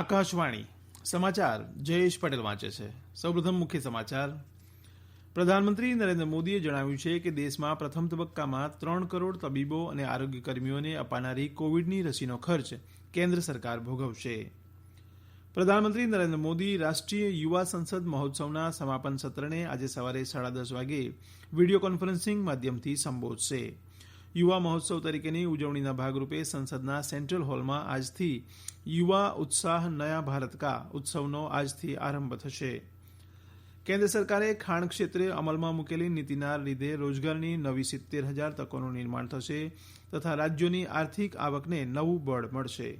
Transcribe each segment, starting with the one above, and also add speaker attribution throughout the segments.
Speaker 1: આકાશવાણી સમાચાર જયેશ પટેલ વાંચે છે. સૌપ્રથમ મુખ્ય સમાચાર. પ્રધાનમંત્રી નરેન્દ્ર મોદીએ જણાવ્યું છે કે દેશમાં પ્રથમ તબક્કામાં 3 કરોડ તબીબો અને આરોગ્ય કર્મીઓને અપાનારી કોવિડની રસીનો ખર્ચ કેન્દ્ર સરકાર ભોગવશે. પ્રધાનમંત્રી નરેન્દ્ર મોદી રાષ્ટ્રીય યુવા સંસદ મહોત્સવના સમાપન સત્રને આજે સવારે 10:30 વાગે વીડિયો કોન્ફરન્સિંગ માધ્યમથી સંબોધશે. યુવા મહોત્સવ તરીકેની ઉજવણીના ભાગરૂપે સંસદના સેન્ટ્રલ હોલમાં આજથી યુવા ઉત્સાહ નયા ભારત કા ઉત્સવનો આજથી આરંભ થશે. કેન્દ્ર સરકારે ખાણ ક્ષેત્રે અમલમાં મૂકેલી નીતિના લીધે રોજગારની નવી 70,000 તકોનું નિર્માણ થશે તથા રાજ્યોની આર્થિક આવકને નવું બળ મળશે.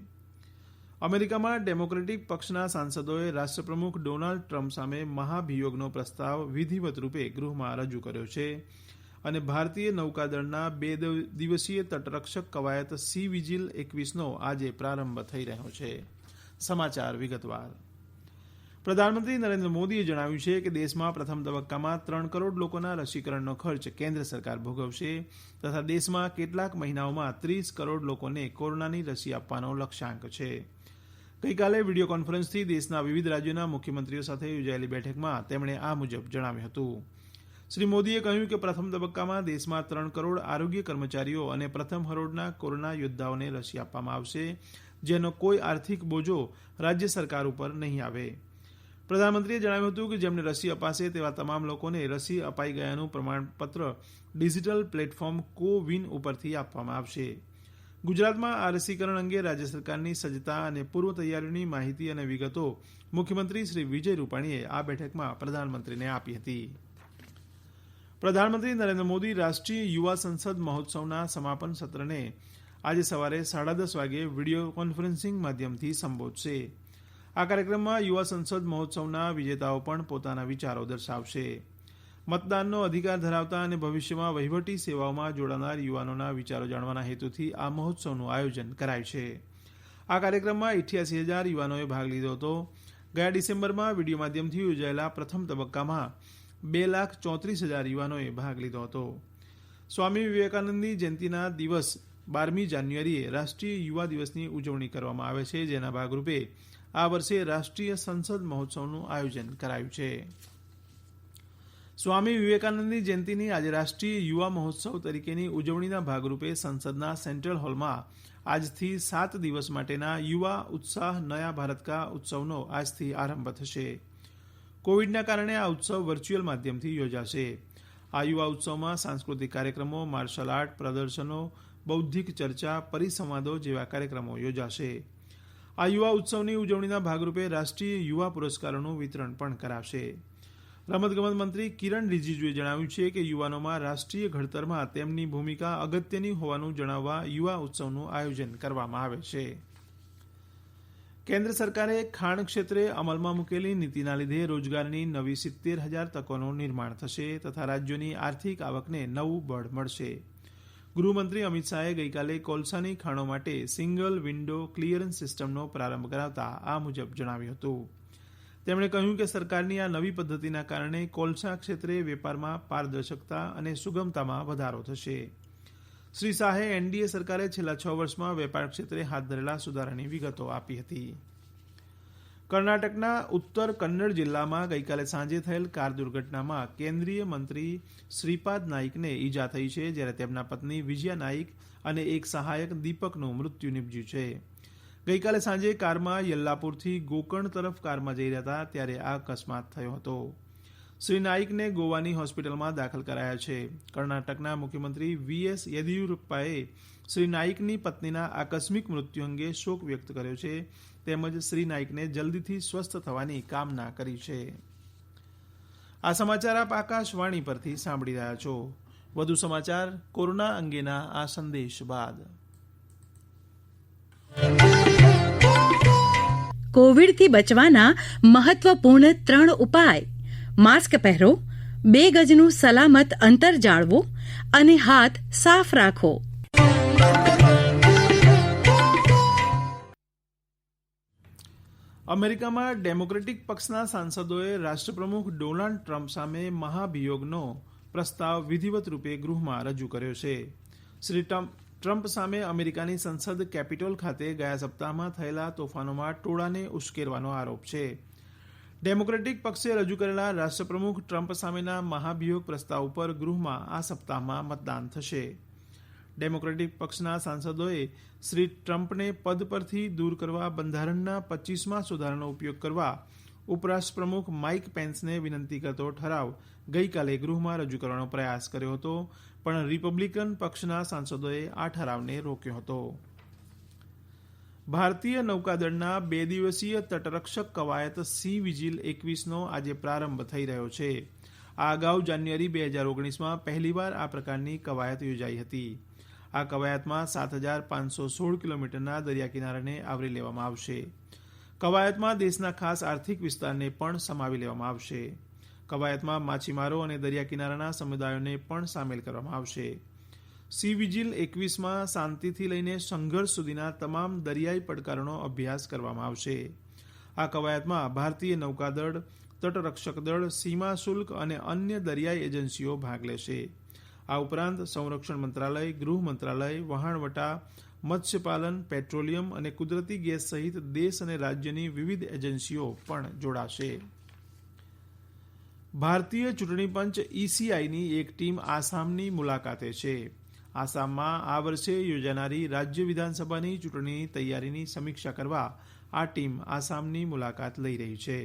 Speaker 1: અમેરિકામાં ડેમોક્રેટિક પક્ષના સાંસદોએ રાષ્ટ્રપ્રમુખ ડોનાલ્ડ ટ્રમ્પ સામે મહાભિયોગનો પ્રસ્તાવ વિધિવત રૂપે ગૃહમાં રજૂ કર્યો છે અને ભારતીય નૌકાદળના 2 દિવસીય તટરક્ષક કવાયત સી વિજિલ 21નો આજે પ્રારંભ થઈ રહ્યો છે. સમાચાર વિગતવાર. પ્રધાનમંત્રી નરેન્દ્ર મોદીએ જણાવ્યું છે કે દેશમાં પ્રથમ તબક્કામાં 3 કરોડ લોકોના રસીકરણનો ખર્ચ કેન્દ્ર સરકાર ભોગવશે તથા દેશમાં કેટલાક મહિનાઓમાં 30 કરોડ લોકોને કોરોનાની રસી આપવાનો લક્ષ્યાંક છે. ગઈકાલે વીડિયો કોન્ફરન્સથી દેશના વિવિધ રાજ્યોના મુખ્યમંત્રીઓ સાથે યોજાયેલી બેઠકમાં તેમણે આ મુજબ જણાવ્યું હતું. શ્રી મોદીએ કહ્યું કે પ્રથમ તબક્કામાં દેશમાં 3 કરોડ આરોગ્ય કર્મચારીઓ અને પ્રથમ હરોળના કોરોના યોદ્ધાઓને રસી આપવામાં આવશે, જેનો કોઈ આર્થિક બોજો રાજ્ય સરકાર ઉપર નહીં આવે. પ્રધાનમંત્રીએ જણાવ્યું હતું કે જેમને રસી અપાશે તેવા તમામ લોકોને રસી અપાઈ ગયાનું પ્રમાણપત્ર ડિજિટલ પ્લેટફોર્મ કો-વિન ઉપરથી આપવામાં આવશે. ગુજરાતમાં આ રસીકરણ અંગે રાજ્ય સરકારની સજ્જતા અને પૂર્વ તૈયારીઓની માહિતી અને વિગતો મુખ્યમંત્રી શ્રી વિજય રૂપાણીએ આ બેઠકમાં પ્રધાનમંત્રીને આપી હતી. પ્રધાનમંત્રી નરેન્દ્ર મોદી રાષ્ટ્રીય યુવા સંસદ મહોત્સવના સમાપન સત્રને આજે સવારે 10:30 વાગે વીડિયો કોન્ફરન્સિંગ માધ્યમથી સંબોધશે. આ કાર્યક્રમમાં યુવા સંસદ મહોત્સવના વિજેતાઓ પણ પોતાના વિચારો દર્શાવશે. મતદાનનો અધિકાર ધરાવતા અને ભવિષ્યમાં વહીવટી સેવાઓમાં જોડાનાર યુવાનોના વિચારો જાણવાના હેતુથી આ મહોત્સવનું આયોજન કરાયું છે. આ કાર્યક્રમમાં 88,000 યુવાનોએ ભાગ લીધો હતો. ગયા ડિસેમ્બરમાં વિડિયો માધ્યમથી યોજાયેલા પ્રથમ તબક્કામાં 2,34,000 યુવાનોએ ભાગ લીધો હતો. સ્વામી વિવેકાનંદની જયંતિના દિવસ 12મી જાન્યુઆરીએ રાષ્ટ્રીય યુવા દિવસની ઉજવણી કરવામાં આવે છે, જેના ભાગરૂપે આ વર્ષે રાષ્ટ્રીય સંસદ મહોત્સવનું આયોજન કરાયું છે. સ્વામી વિવેકાનંદની જયંતિની આજે રાષ્ટ્રીય યુવા મહોત્સવ તરીકેની ઉજવણીના ભાગરૂપે સંસદના સેન્ટ્રલ હોલમાં આજથી 7 દિવસ માટેના યુવા ઉત્સાહ નયા ભારત કા ઉત્સવનો આજથી આરંભ થશે. કોવિડના કારણે આ ઉત્સવ વર્ચ્યુઅલ માધ્યમથી યોજાશે. આ યુવા ઉત્સવમાં સાંસ્કૃતિક કાર્યક્રમો, માર્શલ આર્ટ પ્રદર્શનો, બૌદ્ધિક ચર્ચા, પરિસંવાદો જેવા કાર્યક્રમો યોજાશે. આ યુવા ઉત્સવની ઉજવણીના ભાગરૂપે રાષ્ટ્રીય યુવા પુરસ્કારોનું વિતરણ પણ કરાશે. રમતગમત મંત્રી કિરણ રિજિજુએ જણાવ્યું છે કે યુવાનોમાં રાષ્ટ્રીય ઘડતરમાં તેમની ભૂમિકા અગત્યની હોવાનું જણાવવા યુવા ઉત્સવનું આયોજન કરવામાં આવે છે. કેન્દ્ર સરકારે ખાણ ક્ષેત્રે અમલમાં મૂકેલી નીતિના લીધે રોજગારની નવી 70,000 તકોનું નિર્માણ થશે તથા રાજ્યોની આર્થિક આવકને નવું બળ મળશે. ગૃહમંત્રી અમિત શાહે ગઈકાલે કોલસાની ખાણો માટે સિંગલ વિન્ડો ક્લિયરન્સ સિસ્ટમનો પ્રારંભ કરાવતા આ મુજબ જણાવ્યું હતું. તેમણે કહ્યું કે સરકારની આ નવી પદ્ધતિના કારણે કોલસા ક્ષેત્રે વેપારમાં પારદર્શકતા અને સુગમતામાં વધારો થશે. શ્રી શાહે એનડીએ સરકારે છેલ્લા 6 વર્ષમાં વેપાર ક્ષેત્રે હાથ ધરેલા સુધારાની વિગતો આપી હતી. કર્ણાટકના ઉત્તર કન્નડ જિલ્લામાં ગઈકાલે સાંજે થયેલ કાર દુર્ઘટનામાં કેન્દ્રીય મંત્રી શ્રીપાદ નાઇકને ઈજા થઈ છે, જ્યારે તેમના પત્ની વિજયા નાઇક અને એક સહાયક દીપકનું મૃત્યુ નિપજ્યું છે. ગઈકાલે સાંજે કારમાં યલ્લાપુરથી ગોકર્ણ તરફ કારમાં જઈ રહ્યા હતા ત્યારે આ અકસ્માત થયો હતો. શ્રી નાઇકને ગોવાની હોસ્પિટલમાં દાખલ કરાયા છે. કર્ણાટકના મુખ્યમંત્રી વીએસ યેદિયુરપ્પાએ શ્રી નાઇકની પત્નીના આકસ્મિક મૃત્યુ અંગે શોક વ્યક્ત કર્યો છે તેમજ શ્રી નાઇકને જલ્દીથી સ્વસ્થ થવાની કામના કરી છે. આ સમાચાર આપ આકાશવાણી પરથી સાંભળી રહ્યા છો. વધુ સમાચાર કોરોના અંગેના આ સંદેશ બાદ.
Speaker 2: કોવિડથી બચવાના મહત્વપૂર્ણ 3 ઉપાય: માસ્ક પહેરો, 2 ગજનું સલામત અંતર જાળવો અને હાથ સાફ રાખો.
Speaker 1: અમેરિકામાં ડેમોક્રેટિક પક્ષના સાંસદોએ રાષ્ટ્રપ્રમુખ ડોનાલ્ડ ટ્રમ્પ સામે મહાભિયોગનો પ્રસ્તાવ વિધિવત રૂપે ગૃહમાં રજૂ કર્યો છે. શ્રી ટ્રમ્પ સામે અમેરિકાની સંસદ કેપિટોલ ખાતે ગયા સપ્તાહમાં થયેલા તોફાનોમાં ટોળાને ઉશ્કેરવાનો આરોપ છે. ડેમોક્રેટિક પક્ષે રજૂ કરેલા રાષ્ટ્રપ્રમુખ ટ્રમ્પ સામેના મહાભિયોગ પ્રસ્તાવ ઉપર ગૃહમાં આ સપ્તાહમાં મતદાન થશે. ડેમોક્રેટિક પક્ષના સાંસદોએ શ્રી ટ્રમ્પને પદ પરથી દૂર કરવા બંધારણના 25મા સુધારાનો ઉપયોગ કરવા ઉપરાષ્ટ્રપ્રમુખ માઇક પેન્સને વિનંતી કરતો ઠરાવ ગઈકાલે ગૃહમાં રજૂ કરવાનો પ્રયાસ કર્યો હતો, પણ રિપબ્લિકન પક્ષના સાંસદોએ આ ઠરાવને રોક્યો હતો. ભારતીય નૌકાદળના 2 દિવસીય તટરક્ષક કવાયત સી વિજિલ 21નો આજે પ્રારંભ થઈ રહ્યો છે. આ અગાઉ જાન્યુઆરી 2019માં પહેલીવાર આ પ્રકારની કવાયત યોજાઈ હતી. આ કવાયતમાં 7,516 કિલોમીટરના દરિયા કિનારાને આવરી લેવામાં આવશે. કવાયતમાં દેશના ખાસ આર્થિક વિસ્તારને પણ સમાવી લેવામાં આવશે. કવાયતમાં માછીમારો અને દરિયા કિનારાના સમુદાયોને પણ સામેલ કરવામાં આવશે. સી વિજિલ 21માં શાંતિથી લઈને સંઘર્ષ સુધીના તમામ દરિયાઈ પડકારોનો અભ્યાસ કરવામાં આવશે. આ કવાયતમાં ભારતીય નૌકાદળ, તટરક્ષક દળ, સીમા શુલ્ક અને અન્ય દરિયાઈ એજન્સીઓ ભાગ લેશે. આ ઉપરાંત સંરક્ષણ મંત્રાલય, ગૃહ મંત્રાલય, વહાણવટા, મત્સ્યપાલન, પેટ્રોલિયમ અને કુદરતી ગેસ સહિત દેશ અને રાજ્યની વિવિધ એજન્સીઓ પણ જોડાશે. ભારતીય ચૂંટણી પંચ ECIની એક ટીમ આસામની મુલાકાતે છે. આસામમાં આ વર્ષે યોજાનારી રાજ્ય વિધાનસભાની ચૂંટણીની તૈયારીની સમીક્ષા કરવા આ ટીમ આસામની મુલાકાત લઈ રહી છે.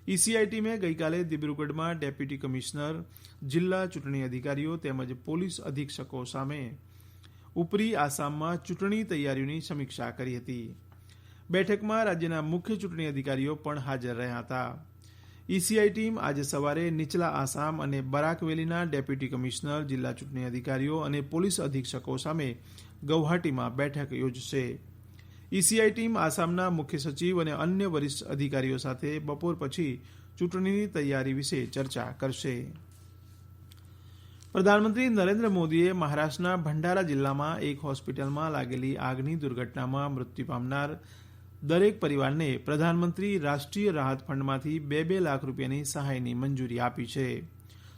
Speaker 1: ECI ટીમે ગઈકાલે દિબ્રુગઢમાં ડેપ્યુટી કમિશનર, જિલ્લા ચૂંટણી અધિકારીઓ તેમજ પોલીસ અધિક્ષકો સામે ઉપરી આસામમાં ચૂંટણી તૈયારીઓની સમીક્ષા કરી હતી. બેઠકમાં રાજ્યના મુખ્ય ચૂંટણી અધિકારીઓ પણ હાજર રહ્યા હતા. ECI ટીમ આજે સવારે નીચલા આસામ અને બરાક વેલીના ડેપ્યુટી કમિશનર, જિલ્લા ચૂંટણી અધિકારીઓ અને પોલીસ અધિક્ષકો સામે ગૌહાટીમાં બેઠક યોજશે. ECI ટીમ આસામના મુખ્ય સચિવ અને અન્ય વરિષ્ઠ અધિકારીઓ સાથે બપોર પછી ચૂંટણીની તૈયારી વિશે ચર્ચા કરશે. પ્રધાનમંત્રી નરેન્દ્ર મોદીએ મહારાષ્ટ્રના ભંડારા જિલ્લામાં એક હોસ્પિટલમાં લાગેલી આગની દુર્ઘટનામાં મૃત્યુ પામનાર દરેક પરિવારને પ્રધાનમંત્રી રાષ્ટ્રીય રાહત ફંડમાંથી 2 લાખ રૂપિયાની સહાયની મંજૂરી આપી છે.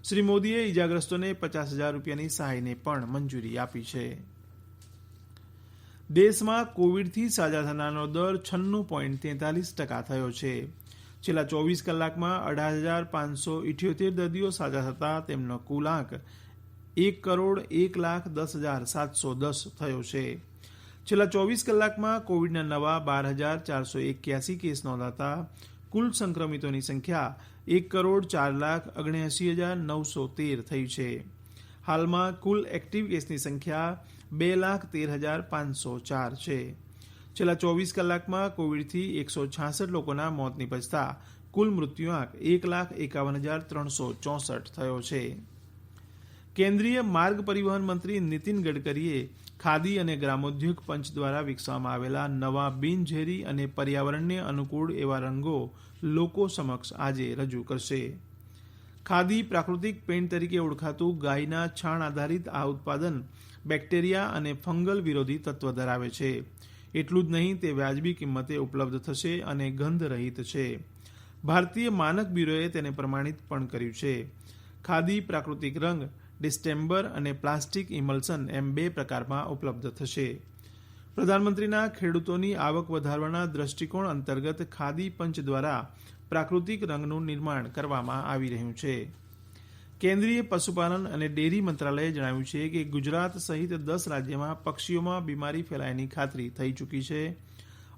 Speaker 1: શ્રી મોદીએ ઇજાગ્રસ્તોને 50,000 રૂપિયાની સહાયને પણ મંજૂરી આપી છે. દેશમાં કોવિડથી સાજા થનારનો દર 96.43% થયો છે. છેલ્લા 24 કલાકમાં 18,578 દર્દીઓ સાજા થતાં તેમનો કુલ આંક 1,01,10,710 થયો છે. છેલ્લા 24 કલાકમાં કોવિડના નવા 12,481 કેસ નોંધાતા કુલ સંક્રમિતોની સંખ્યા 1,04,79,913 થઈ છે. હાલમાં કુલ એક્ટિવ કેસની સંખ્યા 2,13,504 છે. છેલ્લા 24 કલાકમાં કોવિડથી 166 લોકોના મોત નિપજતા કુલ મૃત્યુઆંક 1,51,364 થયો છે. કેન્દ્રીય માર્ગ પરિવહન મંત્રી નીતિન ગડકરીએ ખાદી અને ગ્રામોદ્યોગ પંચ દ્વારા વિકસાવવામાં આવેલા નવા બિનઝેરી અને પર્યાવરણને અનુકૂળ એવા રંગો લોકો સમક્ષ આજે રજૂ કરશે. ખાદી પ્રાકૃતિક પેઇન્ટ તરીકે ઓળખાતું ગાયના છાણ આધારિત આ ઉત્પાદન બેક્ટેરિયા અને ફંગલ વિરોધી તત્વ ધરાવે છે. એટલું જ નહીં, તે વ્યાજબી કિંમતે ઉપલબ્ધ થશે અને ગંધ રહિત છે. ભારતીય માનક બ્યુરોએ તેને પ્રમાણિત પણ કર્યું છે. ખાદી પ્રાકૃતિક રંગ, ડિસ્ટેમ્બર અને પ્લાસ્ટિક ઇમલ્સન એમ 2 પ્રકારમાં ઉપલબ્ધ થશે. પ્રધાનમંત્રીના ખેડૂતોની આવક વધારવાના દ્રષ્ટિકોણ અંતર્ગત ખાદી પંચ દ્વારા પ્રાકૃતિક રંગનું નિર્માણ કરવામાં આવી રહ્યું છે. કેન્દ્રીય પશુપાલન અને ડેરી મંત્રાલયે જણાવ્યું છે કે ગુજરાત સહિત 10 રાજ્યોમાં પક્ષીઓમાં બીમારી ફેલાયાની ખાતરી થઈ ચૂકી છે.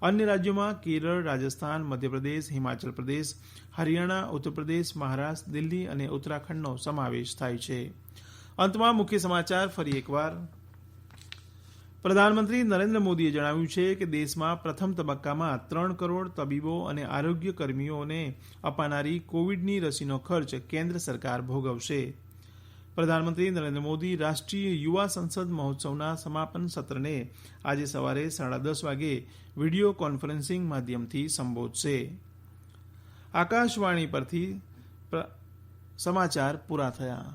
Speaker 1: અન્ય રાજ્યોમાં કેરળ, રાજસ્થાન, મધ્યપ્રદેશ, હિમાચલ પ્રદેશ, હરિયાણા, ઉત્તરપ્રદેશ, મહારાષ્ટ્ર, દિલ્હી અને ઉત્તરાખંડનો સમાવેશ થાય છે. અંતમાં મુખ્ય સમાચાર ફરી એકવાર. પ્રધાનમંત્રી નરેન્દ્ર મોદીએ જણાવ્યું છે કે દેશમાં પ્રથમ તબક્કામાં 3 કરોડ તબીબો અને આરોગ્ય કર્મીઓને અપાનારી કોવિડની રસીનો ખર્ચ કેન્દ્ર સરકાર ભોગવશે. પ્રધાનમંત્રી નરેન્દ્ર મોદી રાષ્ટ્રીય યુવા સંસદ મહોત્સવના સમાપન સત્રને આજે સવારે 10:30 વાગે વિડીયો કોન્ફરન્સિંગ માધ્યમથી સંબોધશે. આકાશવાણી પરથી સમાચાર પૂરા થયા.